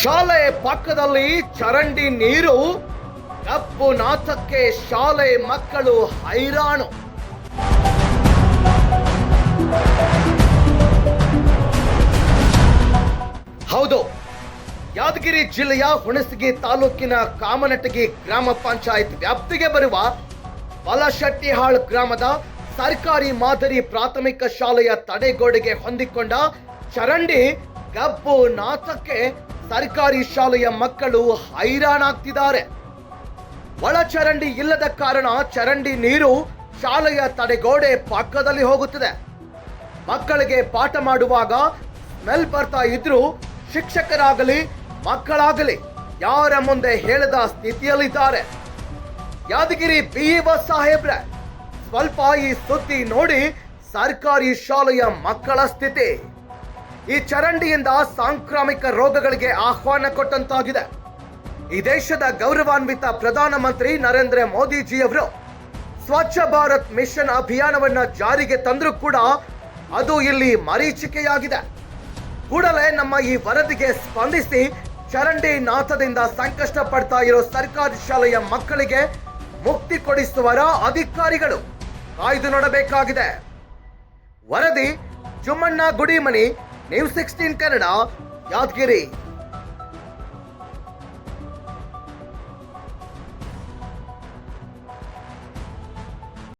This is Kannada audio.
ಶಾಲೆ ಪಕ್ಕದಲ್ಲಿ ಚರಂಡಿ ನೀರು, ಕಪ್ಪು ನಾಥಕ್ಕೆ ಶಾಲೆ ಮಕ್ಕಳು ಹೈರಾಣು. ಹೌದು, ಯಾದಗಿರಿ ಜಿಲ್ಲೆಯ ಹುಣಸಗಿ ತಾಲೂಕಿನ ಕಾಮನಟಗಿ ಗ್ರಾಮ ಪಂಚಾಯತ್ ವ್ಯಾಪ್ತಿಗೆ ಬರುವ ಬಲಶೆಟ್ಟಿಹಾಳ್ ಗ್ರಾಮದ ಸರ್ಕಾರಿ ಮಾದರಿ ಪ್ರಾಥಮಿಕ ಶಾಲೆಯ ತಡೆಗೋಡೆಗೆ ಹೊಂದಿಕೊಂಡ ಚರಂಡಿ ಕಪ್ಪು ನಾಥಕ್ಕೆ ಸರ್ಕಾರಿ ಶಾಲೆಯ ಮಕ್ಕಳು ಹೈರಾಣಾಗ್ತಿದ್ದಾರೆ. ಒಳಚರಂಡಿ ಇಲ್ಲದ ಕಾರಣ ಚರಂಡಿ ನೀರು ಶಾಲೆಯ ತಡೆಗೋಡೆ ಪಕ್ಕದಲ್ಲಿ ಹೋಗುತ್ತದೆ. ಮಕ್ಕಳಿಗೆ ಪಾಠ ಮಾಡುವಾಗ ಸ್ಮೆಲ್ ಬರ್ತಾ ಇದ್ರೂ ಶಿಕ್ಷಕರಾಗಲಿ ಮಕ್ಕಳಾಗಲಿ ಯಾರ ಮುಂದೆ ಹೇಳದ ಸ್ಥಿತಿಯಲ್ಲಿದ್ದಾರೆ. ಯಾದಗಿರಿ BEO ಸಾಹೇಬ್ರೆ, ಸ್ವಲ್ಪ ಈ ಸುದ್ದಿ ನೋಡಿ ಸರ್ಕಾರಿ ಶಾಲೆಯ ಮಕ್ಕಳ ಸ್ಥಿತಿ. ಈ ಚರಂಡಿಯಿಂದ ಸಾಂಕ್ರಾಮಿಕ ರೋಗಗಳಿಗೆ ಆಹ್ವಾನ ಕೊಟ್ಟಂತಾಗಿದೆ. ಈ ದೇಶದ ಗೌರವಾನ್ವಿತ ಪ್ರಧಾನಮಂತ್ರಿ ನರೇಂದ್ರ ಮೋದಿಜಿಯವರು ಸ್ವಚ್ಛ ಭಾರತ್ ಮಿಷನ್ ಅಭಿಯಾನವನ್ನ ಜಾರಿಗೆ ತಂದರೂ ಕೂಡ ಅದು ಇಲ್ಲಿ ಮರೀಚಿಕೆಯಾಗಿದೆ. ಕೂಡಲೇ ನಮ್ಮ ಈ ವರದಿಗೆ ಸ್ಪಂದಿಸಿ ಚರಂಡಿ ನಾಥದಿಂದ ಸಂಕಷ್ಟ ಪಡ್ತಾ ಇರೋ ಸರ್ಕಾರಿ ಶಾಲೆಯ ಮಕ್ಕಳಿಗೆ ಮುಕ್ತಿ ಕೊಡಿಸುವರ ಅಧಿಕಾರಿಗಳು ಕಾಯ್ದು ನೋಡಬೇಕಾಗಿದೆ. ವರದಿ ಜುಮ್ಮಣ್ಣ ಗುಡಿಮನಿ, News 16 ಕನ್ನಡ, ಯಾದಗಿರಿ.